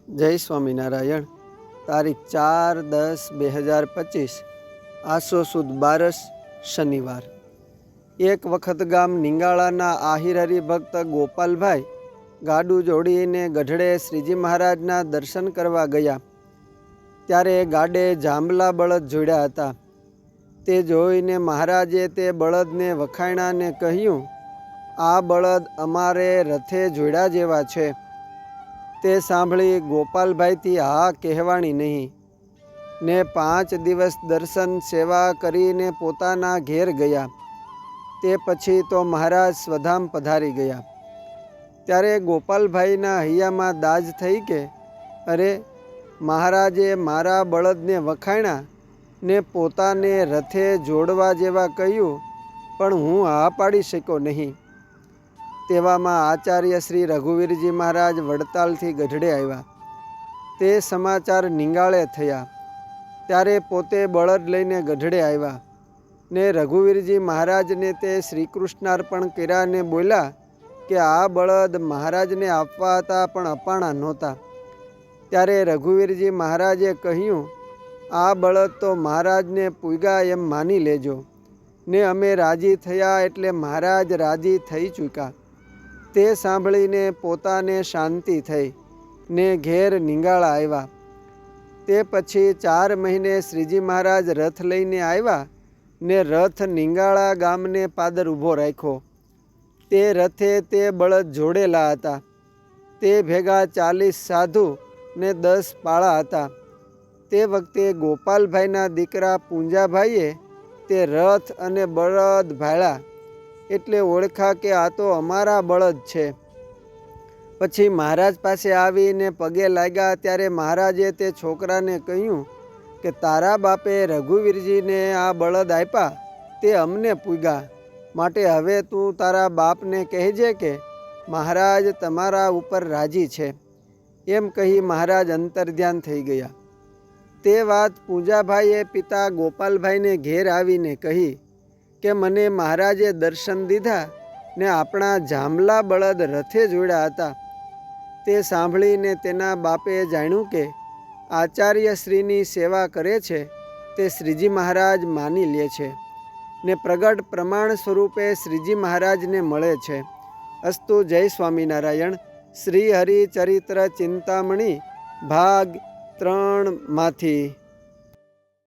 જય સ્વામિનારાયણ। તારીખ 4/10/2025 આસો સુદ 12 શનિવાર। એક વખત ગામ નિંગાળાના આહિર હરિભક્ત ગોપાલભાઈ ગાડું જોડીને ગઢડે શ્રીજી મહારાજના દર્શન કરવા ગયા, ત્યારે ગાડે જાંબલા બળદ જોડ્યા હતા। તે જોઈને મહારાજે તે બળદને વખાણ્યાને કહ્યું, આ બળદ અમારે રથે જોડ્યા જેવા છે। તે સાંભળી ગોપાલભાઈથી હા કહેવાણી નહીં ને 5 દિવસ દર્શન સેવા કરીને પોતાના ઘેર ગયા। તે પછી તો મહારાજ સ્વધામ પધારી ગયા। ત્યારે ગોપાલભાઈના હૈયામાં દાજ થઈ કે અરે, મહારાજે મારા બળદને વખાણ્યા ને પોતાને રથે જોડવા જેવા કહ્યું, પણ હું હા પાડી શક્યો નહીં। તેવામાં આચાર્ય શ્રી રઘુવીરજી મહારાજ વડતાલથી ગઢડે આવ્યા। તે સમાચાર નિંગાળે થયા ત્યારે પોતે બળદ લઈને ગઢડે આવ્યા ને રઘુવીરજી મહારાજને તે શ્રીકૃષ્ણાર્પણ કર્યા ને બોલ્યા કે આ બળદ મહારાજને આપવા હતા પણ અપાણા નહોતા। ત્યારે રઘુવીરજી મહારાજે કહ્યું, આ બળદ તો મહારાજને પૂગ્યા એમ માની લેજો ને અમે રાજી થયા એટલે મહારાજ રાજી થઈ ચૂક્યા। તે સાંભળીને પોતાને શાંતિ થઈ ને ઘેર નિંગાળા આવ્યા। તે પછી 4 મહિને શ્રીજી મહારાજ રથ લઈને આવ્યા ને રથ નિંગાળા ગામને પાદર ઊભો રાખ્યો। તે રથે તે બળદ જોડેલા હતા। તે ભેગા 40 સાધુ ને 10 પાળા હતા। તે વખતે ગોપાલભાઈના દીકરા પૂંજાભાઈએ તે રથ અને બળદ ભાળ્યા એટલે ઓળખા કે આ તો અમારા બળદ છે। પછી મહારાજ પાસે આવીને પગે લાગ્યા ત્યારે મહારાજે તે છોકરાને કહ્યું કે તારા બાપે રઘુવીરજીને આ બળદ આપ્યા તે અમને પૂગ્યા, માટે હવે તું તારા બાપને કહેજે કે મહારાજ તમારા ઉપર રાજી છે। એમ કહી મહારાજ અંતર્ધ્યાન થઈ ગયા। તે વાત પૂંજાભાઈએ પિતા ગોપાલભાઈને ઘેર આવીને કહી કે મને મહારાજે દર્શન દીધા ને આપણા જાંબલા બળદ રથે જોડ્યા હતા। તે સાંભળીને તેના બાપે જાણ્યું કે આચાર્ય શ્રીની સેવા કરે છે તે શ્રીજી મહારાજ માની લે છે ને પ્રગટ પ્રમાણ સ્વરૂપે શ્રીજી મહારાજને મળે છે। અસ્તુ જય સ્વામિનારાયણ। શ્રી હરિચરિત્ર ચિંતામણી ભાગ 3 માંથી।